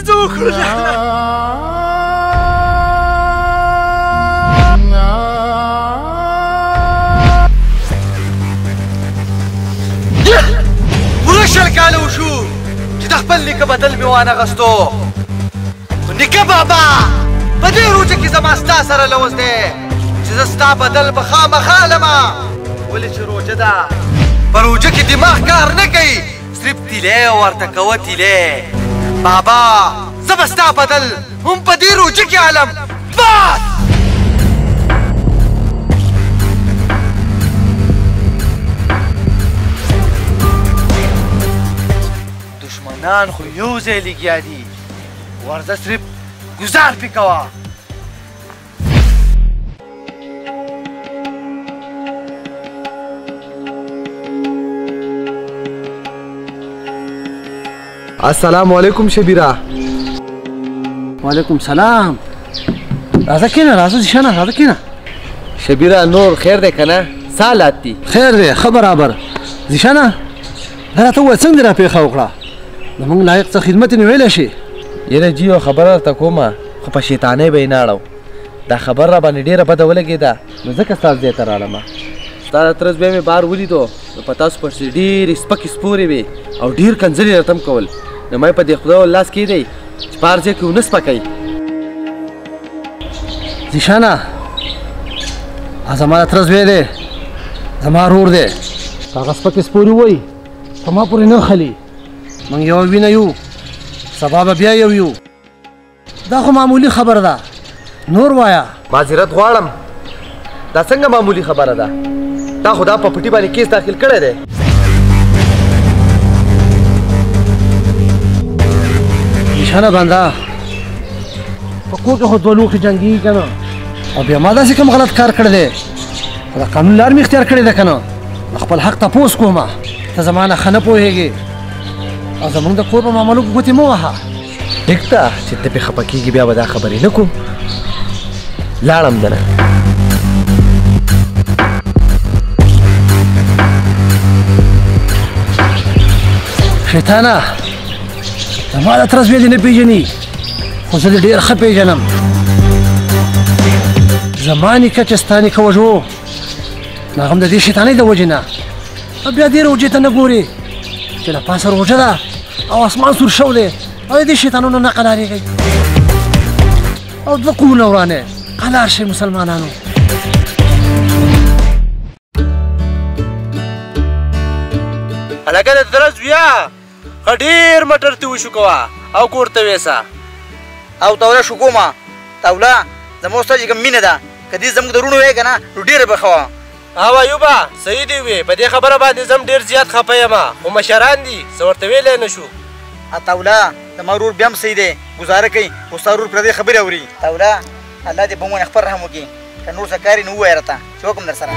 څه وکړو پوره 20 کاله وشو چې د خپل نیکه بدل مې وانه غستو نیکه بابا په دې روژه کې زما ستا سره لوز دی چې زه ستا بدل به خامخا لمه ولې چې روژه ده په روژه کې دماغ کار نه کوي صرف تیلی ورته کوه تیلی بابا زه به ستا بدل هم په دې روژه کې علم بس دشمنان خو یو ځای لګیا دي ورځه صرف گزار پې کوه السلام علیکم شبیره. وعلیکم سلام. راځه کېنه راځه زیشانه راځه کېنه. شبیره نور خیر دی که نه؟ څه حالات دي؟ خیر دی ښه برابر. زیشانه دا راته ووایه څنګه دې راپېښه وکړه؟ زموږ لایق څه خدمت یې نو ویلی شي. یاره جي یو خبره درته کومه خو په شیطانۍ به یې نه اړو. دا خبر را باندې ډېره بده ولګېده نو ځکه ستا ځای ته راغلم. ستا د تره زوی مې بار ولیدو نو په تاسو پسې ډېرې سپکې سپورې وې او ډېر کنځلې راته هم کول نو ما یې په دې خدای لاس کېدی چې په هر ځای کې ونه سپکوي. زیشانه زما د تره زوی دی زما ورور دی هغه سپکې سپورې وایي په ما پورې نه خلي موږ یو وینه یو سبا به بیا یو دا خو معمولي خبره ده نور وایه. معذرت غواړم دا څنګه معمولي خبره ده؟ تا خو دا په پټي باندې کیس داخل کړی دی. زیشانه بنده په کور کې خو دوه لوښي جنګېږي که نه او بیا ما داسې کوم غلط کار کړی دی د قانون لار مې اختیار کړې ده که نه خپل حق تپوس کومه ته زما نه ښه نه پوهېږې او زموږ د کور په معاملو کې ګوتې مه وهه. ټیک ده چې ته پې خفه کېږي بیا به دا خبرې نه کوم. لاړم دنه. شیطانه زما د تره زوی دې نه پېژني خو زه دې ډېر ښه پېژنم. زما نیکه چې ستا نیکه وژو نو هغه هم د دې شیطانۍ د وجې نه او بیا دې روژې ته نه ګورې چې له پاسه روژه ده او اسمان سور شو دی او د دې شیطانونو نه قلاریږئ او دوه کورونه ورانې قلار شئ مسلمانانو. هلکه د تره زویه ښه ډېر مټر ته وشو کوه او کور ته ویسه او توله شو کومه توله زما ستا چې کوم مینه ده که دې زموږ د وروڼو وی که نه نو ډېره به ښه وه. او ایوبه صحیح دی وې په دې خبره باندې زه هم ډېر زیات خفه یم خو مشران دي څه ورته ویلی نه شو. توله زما ورور بیا هم صحیح دی ګزاره کوي خو ستا ورور پردۍ خبرې اوري. توله الله دې په موږ خپل رحم وکړي که نور څه کار یې نو ووایه راته چې وکړم در سره.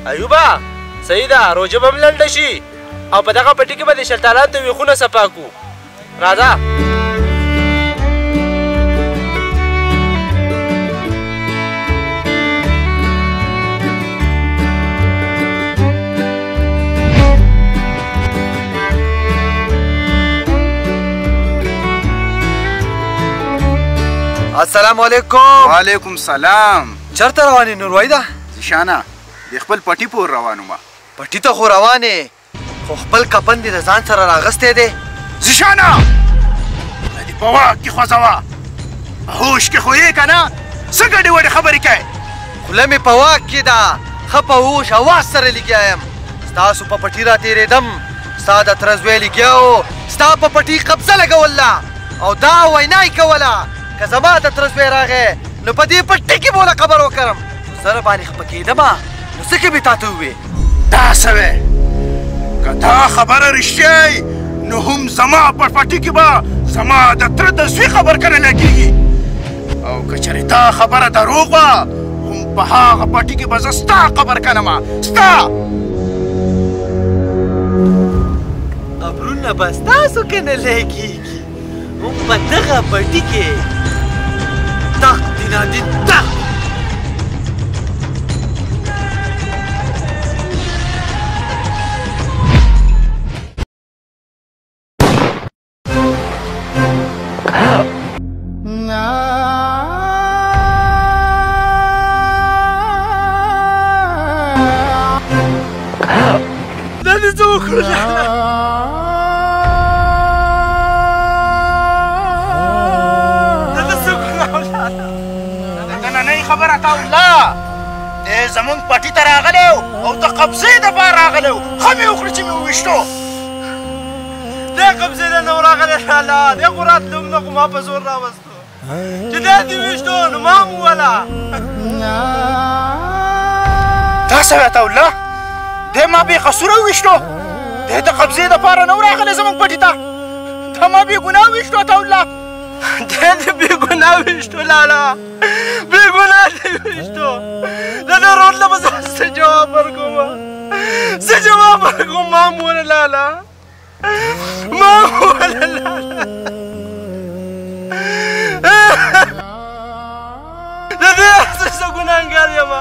ایوبه صحیح ده روژه به هم لنډه شي او په دغه پټي کې به د شلتالان ته ویښونه صفا کړو. راځه السلام علیکم. وعلیکم سلام. چېرته روان یې نورویده؟ زیشانه د خپل پټي پور روان وم. پټي ته خو روان یې خو خپل کپن دې د ځان سره راغستی دی. زیشانه دې په واک کې خوځوه په هوش کې خو یې که نه څه ګډې وډې خبرې کوې؟ خوله مې په واک کې ده ښه په هوش اواز سره لګیا یم. ستاسو په پټي را تېرېدم ستا د تره زوی لګیا و ستا په پټي قبضه لګوله او دا وینا یې کوله که زما د تره زوی راغی نو په دې پټي کې به له خبر وکړم زه را باندې خفه کېدمه نو څه کې مې تا ته ووې دا څه وې که دا خبره رښتیا نو هم زما په پټي کې به زما د تره د زوی خبر کړی لګېږي او که چېرې دا خبره دروغ وه هم په هغه پټي کې به زه ستا خبر کړمه ستا قبرونه به ستاسو که نه لګېږي هم په دغه پټي کې تخت دینادي تخت خبره تا الله دی زمونږ پټي ته راغلی او د قبضې دپاره راغلی و ښه مې وکړه چې مې وویشتو دی قبضې ته نه و راغلی لالا دی خو راتلم نه خو ما په زور راوستو چې دی دې ویشتو نو ما هم ووله دا څه وایه تا الله دی ما بې قصوره وویشتو دی د قبضې دپاره نه و راغلی زمونږ پټي ته دا ما بې ګناه وویشتو تا الله دی دې بې ګناه ویشتو لالا بې ګناه دې ویشتو د دې رور له به زه څه جواب ورکوم څه جواب ورکوم ما هم ووله لالا ما هم ووله لالا د دې زه ګناهګار یم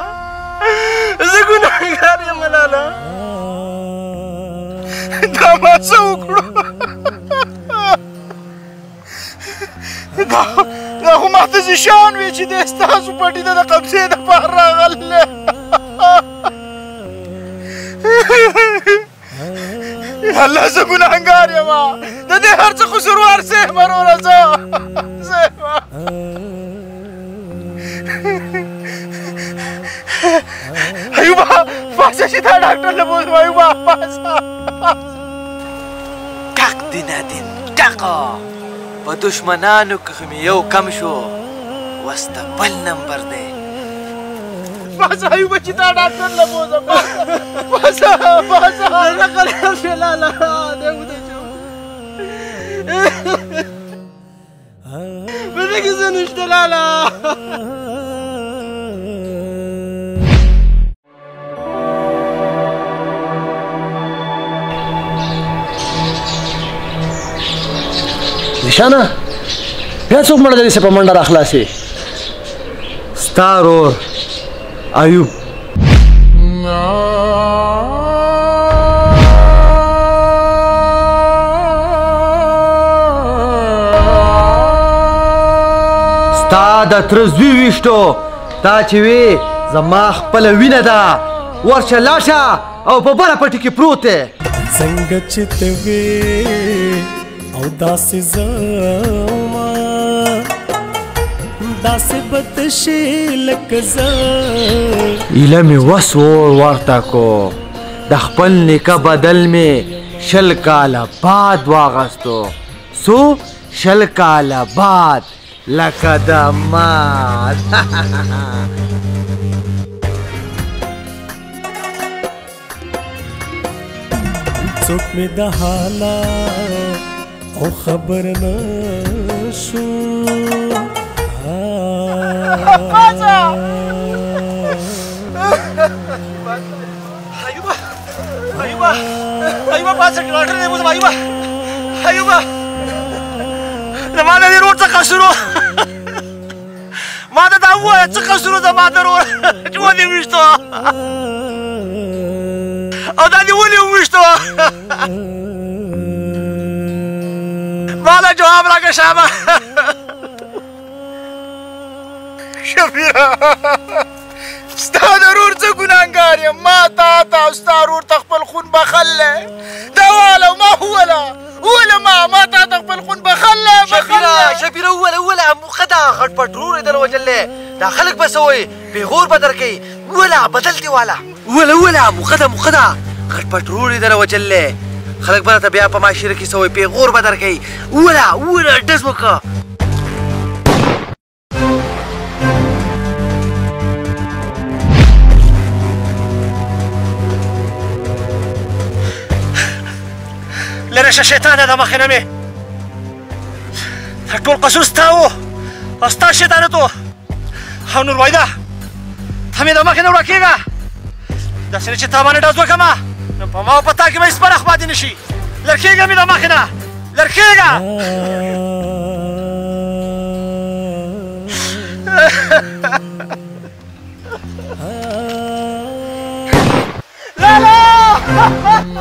زه ګناهګار یم لالا دا ما څه وکړو دا خو ماته زیشان وي چې دی ستاسو پټي ته د قبضې دپاره راغلی الله زه ګناهګار یم د دې هر څه قصوروار زه یم وروره زه یم ایوبه پاسه چې دا ډاکټر له بوزم ایوبه پاسه ټک دینادین ټقه په دشمنانو کې مې یو کم شو وسته بل نمبر دی پاسه ایوبه چې دا ډاکټر له بوزم پاسه پاسه نه قرار شو لالا دی ودې په دې کې څه نشته لالا نشانه بیا څوک مړه دی چې په منډه راخلاصې ستا ورور ایوب ستا د تره زوی ویشتو تا چې وې زما خپله وینه ده ورشه لاشه او په بله پټي کې پروت دی څنګه چې ته وې او داسې زما داسې بد شي لکه زه ایله مې وس اور ورته کو د خپل نیکه بدل مې 20 کاله بعد واغستو څو 20 کاله بعد لکه د مات څوک مې د حالات او خبر نشو ایوبه پاسه ډاکټر دی بوزم ایوبه ایوبه زما د دې رور څه قصور و ما ته دا ووایه څه قصور و زما د رور چې ودې ویشتو او دا دې ولې وویشتو مالا جواب راکړه شابه شفیره ستا د رور څه ګناهګار یم ما تا ته او ستا رور ته خپل خون بخلی دا واله ما ووله ووله ما تا ته خپل خون بخلی شفیره ووله موخه ده غټ پټ رور یې در وجلی دا خلک به څه وایي پیغور به درکوي ووله بدل دې واله ووله موخه ده غټ پټ رور یې در وجلی خلک به راته بیا په معاشره کې څه وایي پیغور به درکوي ووله ډز وکړه لرې شه شیطانه د مخې نه مې دا ټول قصور ستا و او ستا شیطانت و او نورمایده ته مې د مخې نه وړه کېږه داسې نه چې تا باندې ډز وکړمه نو په ما او په تا کې به هېڅ فرق پاتې نه شي لر کېږه مې د مخې نه لر کېږه لالا